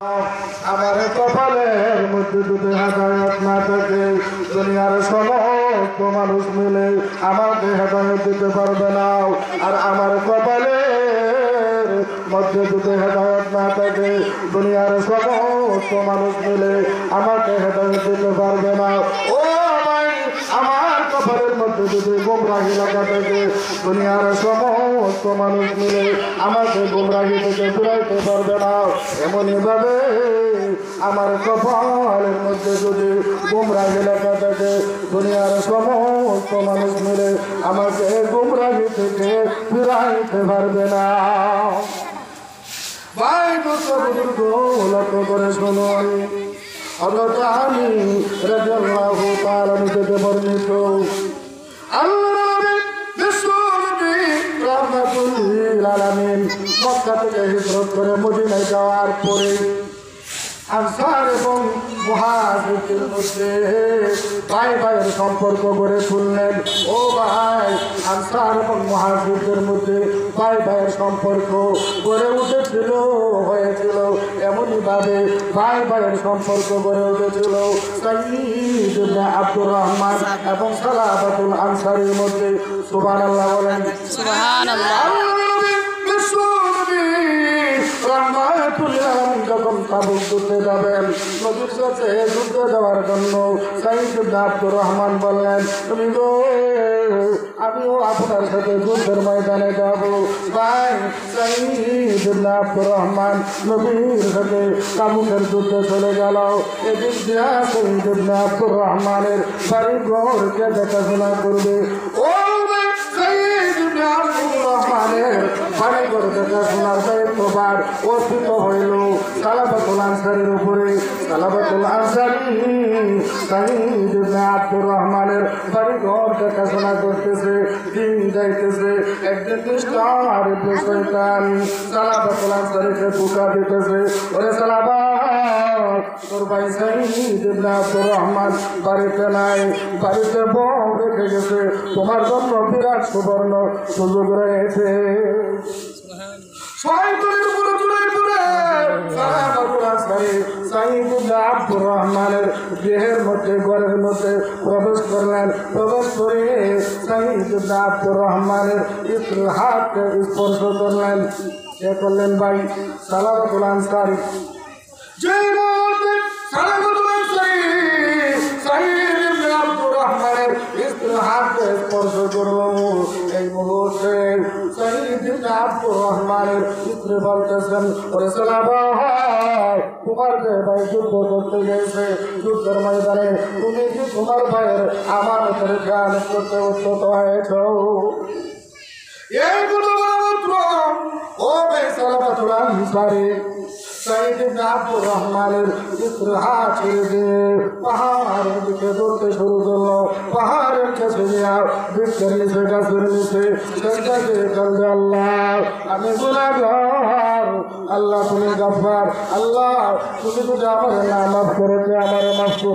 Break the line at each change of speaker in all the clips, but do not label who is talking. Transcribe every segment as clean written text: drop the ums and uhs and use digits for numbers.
আমার কপালের মধ্যে যদি হেদায়ত না থাকে দুনিয়ার সমস্ত মানুষ মিলে আমাকে হেদায়ত দিতে পারবে না। আর আমার কপালের মধ্যে যদি হেদায়ত না থাকে দুনিয়ার সমস্ত মানুষ মিলে আমাকে হেদায়ত দিতে পারবে না। ও ভাই, আমার কপালের মধ্যে যদি গোমরাহি লাগা থাকে দুনিয়ার সমস্ত মানুষ মিলে আমাকে গোমরাহি থেকে ফিরাইতে পারবে না। এমনই ভাবে আমার কপালের মধ্যে যদি গোমরাহি লেখা থাকে দুনিয়ার সমস্ত মানুষ মিলে আমাকে গোমরাহি থেকে ফিরাইতে পারবে না। ভাই বুজুর্গ লক্ষ্য করে শোনো, হযরত আলী রাদিয়াল্লাহু তাআলা থেকে বর্ণিত আল্লাহর নবী বিশ্ব নবী রাহমাতুল লিল আলামিন মক্কা থেকে হিজরত করে মদিনায় যাওয়ার পরে আনসার এবং মুহাজিরদের মধ্যে ভাই ভাইয়ের সম্পর্ক গড়ে তুললেন। ও ভাই, আনসার এবং মুহাজিরদের মধ্যে ভাই ভাইয়ের সম্পর্ক গড়ে উঠেছিল হয়েছিল এমনই ভাবে ভাই ভাইয়ের সম্পর্ক গড়ে উঠেছিল সাইয়্যিদ ইবনে আব্দুর রহমান এবং সালাবাতুল আনসারীর মধ্যে। সুবহানাল্লাহ বলেন।
সুবহানাল্লাহ।
যখন তাবুক যুদ্ধে যাবেন, নবীর সাথে যুদ্ধে যাওয়ার জন্য সাইয়্যিদ ইবনে আব্দুর রহমান বললেন, তুমি গো আমিও আপনার সাথে যুদ্ধের ময়দানে যাব। ভাই সাইয়্যিদ ইবনে আব্দুর রহমান নবীর সাথে তাবুকের যুদ্ধে চলে গেল। এদিক দিয়া সাইয়্যিদ ইবনে আব্দুর রহমানের বাড়ি ঘরকে দেখাশোনা করবে। ও সাইয়্যিদ ইবনে আব্দুর রহমানের বাড়ি ঘর দেখাশোনার দায়িত্বভার অর্পিত হইল সালাবাতুল আনসারীর উপরে। সালাবাতুল আনসারী সাইয়্যিদ ইবনে আব্দুর রহমানের বাড়ি ঘর দেখাশোনা করতেছে, দিন যাইতেছে। একদিন দুষ্টার ইবনে শয়তান সালাবাতুল আনসারীকে ধোঁকা দিতেছে। ওরে সালাবা, তোর ভাই সাইয়্যিদ ইবনে আব্দুর রহমান বাড়িতে নাই, বাড়িতে বউ রেখে গেছে, তোমার জন্য বিরাট সুবর্ণ সুযোগ রয়েছে। শয়তানের উপরে চড়ে পড়ে সালাবাতুল আনসারী সাইয়্যিদ ইবনে আব্দুর রহমানের দেহের মধ্যে ঘরের মধ্যে প্রবেশ করলেন। প্রবেশ করে সাইয়্যিদ ইবনে আব্দুর রহমানের স্ত্রীর হাতকে স্পর্শ করলেন। এ করলেন ভাই সালাবাতুল আনসারী। যে মুহূর্তে সালাবাতুল আনসারী সাইয়্যিদ ইবনে আব্দুর রহমানের স্ত্রীর হাতকে স্পর্শ করল, এই মুহূর্তে সাইয়্যিদ ইবনে আব্দুর রহমানের স্ত্রী বলতেছেন, ওরে সালাবা, তোমার যে ভাই যুদ্ধ করতে গেছে যুদ্ধের ময়দানে তুমি কি তোমার ভাইয়ের আমানতের খেয়াল করতে উদ্যত হয়েছ? এই মাত্র ও ভাই সালাবাতুল আনসারী সাইয়্যিদ ইবনে আব্দুর রহমানের স্ত্রীর হাত ছেড়ে দিয়ে পাহাড়ের দিকে দৌড়তে শুরু করলো। পাহাড়ের কাছে গিয়া বৃক্ষের নিচে গাছের নিচে সেটাকে কান্দে, আল্লাহ আমি গুনাহগার, আল্লাহ তুমি গফফার, আল্লাহ তুমি যদি আমার না মাফ করেছে আমারে মাফ করো,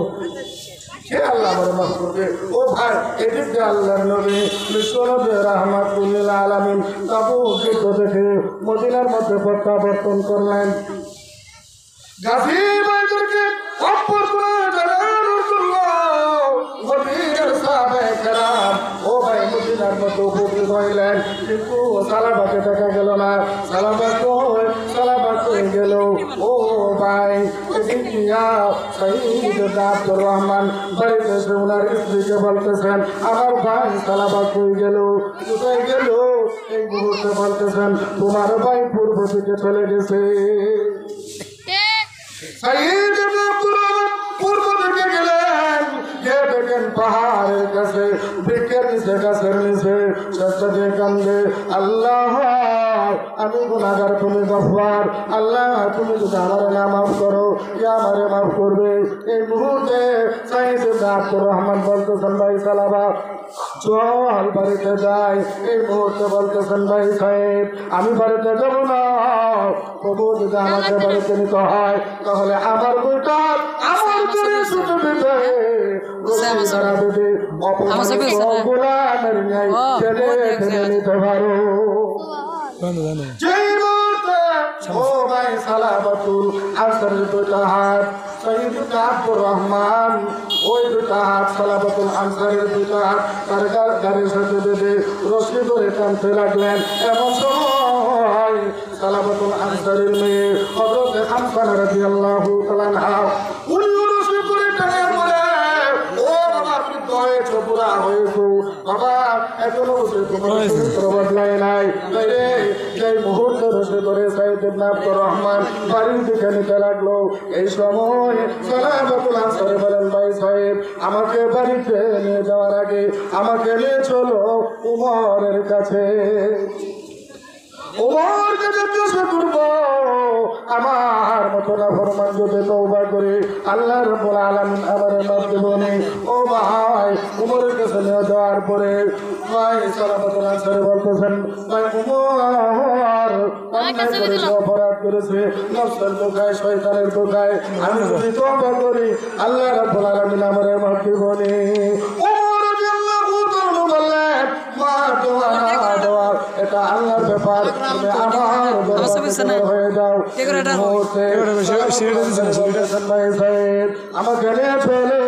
সে আল্লাহ আমারে মাফ করবে। ও ভাই, এদিকে আল্লাহর নবী বিশ্ব নবী রাহমাতুল লিল আলামিন তাবুক যুদ্ধ দেখে মদিনার মধ্যে প্রত্যাবর্তন করলেন। গাজী ভাইদেরকে অভ্যর্থনা জানানোর জন্য মদিনার সাহাবায়ে কেরাম ও ভাই মদিনার মধ্যে উপস্থিত হইলেন, কিন্তু সালাবাকে দেখা গেল না। সালাবা কই গেল? ও ভাই, এদিকে সাইয়্যিদ ইবনে আব্দুর রহমান বাড়িতে এসে ওনার স্ত্রীকে বলতেছেন, আমার ভাই সালাবা কই গেল, কোথায় গেল? এই মুহূর্তে বলতেছেন, তোমার ভাই পূর্ব দিকে চলে গেছে। সাইয়্যিদ ইবনে আব্দুর রহমান পূর্ব দিকে গেলেন, গিয়ে দেখেন পাহাড়ের কাছে বৃক্ষের নিচে গাছের নিচে চেষ্টা দিয়ে কান্দে, আল্লাহ আমি গুনাহগার, তুমি গফফার, আল্লাহ তুমি যদি আমারে না মাফ করো কে আমারে মাফ করবে? এই মুহূর্তে সাইয়্যিদ ইবনে আব্দুর রহমান বলতেছেন, ভাই সালাবা চল বাড়িতে যাই। এই মুহূর্তে বলতেছেন, ভাই সাহেব আমি বাড়িতে যাব না, তবু যদি আমাকে বাড়িতে নিতে হয় তাহলে আমার বইটা আমার ছুটে দিতে গোলামের ন্যায় ছেলে নিতে পারো। যেই মুহূর্তে ও ভাই সালাবাতুল আনসারের দুইটা হাত শহীদ আব্দুর রহমান ওই দুইটা হাত সালাবাতুল আনসারের দুইটা হাত তার গাড়ির সাথে বেঁধে রশি ধরে টানতে লাগলেন এমন সময় সালাবাতুল আনসারের মেয়ে হযরত হামজা রাদিয়াল্লাহু তাআলা আনহা উনি রশি ধরে টানে বলে ও বাবা বৃদ্ধ হয়েছো বুড়া হয়েছো বাবা এখনো তোমার চরিত্র বদলায় নাই রে সেই মুহূর্তে রশি ধরে সাইদ ইবনে আব্দুর রহমান বাড়ির দিকে নিতে লাগলো এই সময় সালাবাতুল আনসার বলেন ভাই সাহেব আমাকে বাড়িতে নিয়ে যাওয়ার আগে আমাকে নিয়ে চলো উমরের কাছে উমরকে জিজ্ঞাসা করবো আমার মতো নাফরমান যদি তওবা করে আল্লাহ রাব্বুল আলামিন আমার মাফ দেবেন ও ভাই উমরের কাছে নিয়ে যাওয়ার পরে ভাই সালাবাতুল আনসার বলতেছেন ভাই উমর অপরাধ করেছে নফসের দোকায় শয়তানের দোকায় আমি যদি তওবা করি আল্লাহ রাব্বুল আলামিন আমার মাফ দেবেন উমর রাদিয়াল্লাহু তাআলা বললেন মা দোয়া না দোয়া এটা আল্লাহর ব্যাপার তুমি আমার দরবারে হয়ে যাও আমাকে নিয়ে চলে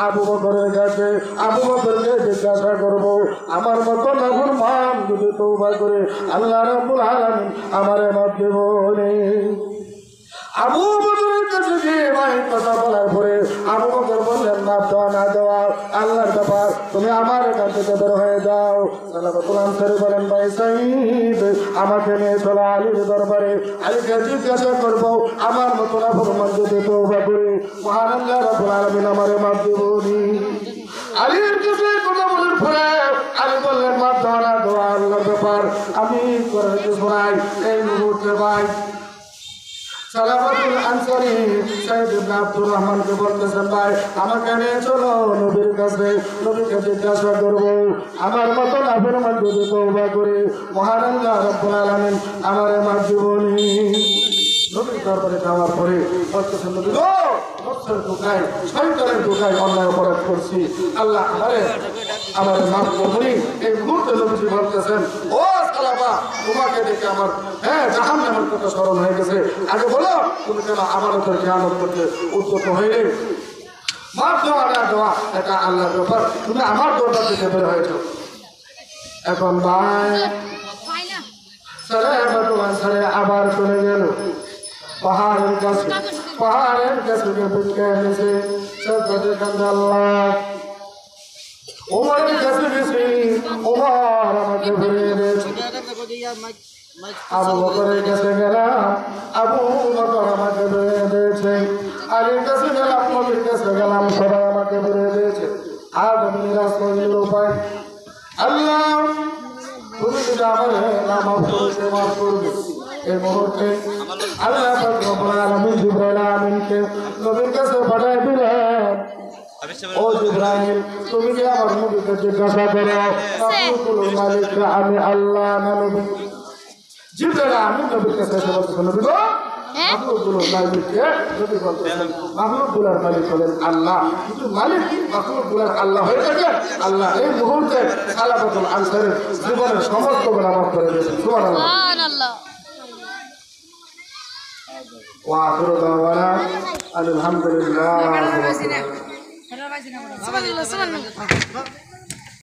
আবু বকরের কাছে আবু বকরকে জিজ্ঞাসা করবো আমার মতো নাফরমান যদি তওবা করে আল্লাহ রাব্বুল আলামিন আমারে মাফ দেবেন আবু বকরের কাছে গিয়ে ভাই কথা বলার পরে আবু বকর বললেন মাফ দেওয়া না দেওয়া আল্লাহর ব্যাপার তুমি আমার এখান থেকে বের হয়ে যাও সালাবাতুল আনসার বলেন ভাই সাইদ আমাকে নিয়ে চলো আলীর দরবারে আলীকে জিজ্ঞাসা করবো আমার মতো নাফরমান যদি তওবা করে মহান আল্লাহ রাব্বুল আলামিন আমারে মাফ দেবেন আলীর কাছে কথা বলার পরে আলী বললেন মাফ দেওয়া না দেওয়া আল্লাহর ব্যাপার আমি করে শোনাই এই মুহূর্তে ভাই সালাবাতুল আনসারী সাইদ ইবনে আব্দুর রহমানকে বলতেছেন ভাই আমাকে নিয়ে চলো নবীর কাছে নবীকে জিজ্ঞাসা করবো আমার মতো নাফরমান যদি তওবা করে মহান আল্লাহ রাব্বুল আলামিন আমারে মাফ দিবেন নবীর দরবারে যাওয়ার পরে বলতেছেন নবী গো নফসের দোকায় শয়তানের দোকায় অন্যায় অপরাধ করছি আল্লাহ আমারে মাফ করুন এই মুহূর্তে নবীজি বলতেছেন ও সালাবা তোমাকে দেখে আমার জাহান্নামের কথা স্মরণ হয়ে গেছে আগে বলো তুমি কেন আমানতের খেয়ানত করতে উদ্যত হয়ে মাফ দেওয়া না দেওয়া এটা আল্লাহর ব্যাপার তুমি আমার দরবার থেকে বের হয়েছো এখন ভাই সালাবাতুল আনসারী আবার চলে গেল পাহাড়ের কাছে বুঝকে এনেছে সত্যি কান্দে আল্লাহ উমরের কাছে গেছি উমর আমাকে ফিরিয়ে দিয়েছে আবু বকরের কাছে গেলাম আবু বকর আমাকে ফিরিয়ে দিয়েছে আলীর কাছে গেলাম নবীর কাছে গেলাম সবাই আমাকে ফিরিয়ে দিয়েছে আর আমি নিরাশ করিল উপায় আল্লাহ তুমি যদি আমার মাফ করবে মাফ করবে এই মুহূর্তে আল্লাহ রাব্বুল আলামিন জিবরাইল আমিনকে নবীর কাছে পাঠিয়ে দিলেন ও জিবরাইল তুমি কি আমার নবীকে জিজ্ঞাসা করো মাখলুকুল মালিক আমি আল্লাহ না নবী জিবরাইল আমিন নবীর কাছে এসে বলতেছেন নবী গো মাখলুকুল মালিককে নবী বলতেছেন মাখলুকুল মালিক হলেন আল্লাহ কিন্তু মালিক মাখলুকুল আল্লাহ হয়ে থাকে আল্লাহ এই মুহূর্তে সালাবাতুল আনসারের জীবনের সমস্ত গুনাহ মাফ করে দিয়েছেন সুবহানাল্লাহ وآخر دعوانا الحمد لله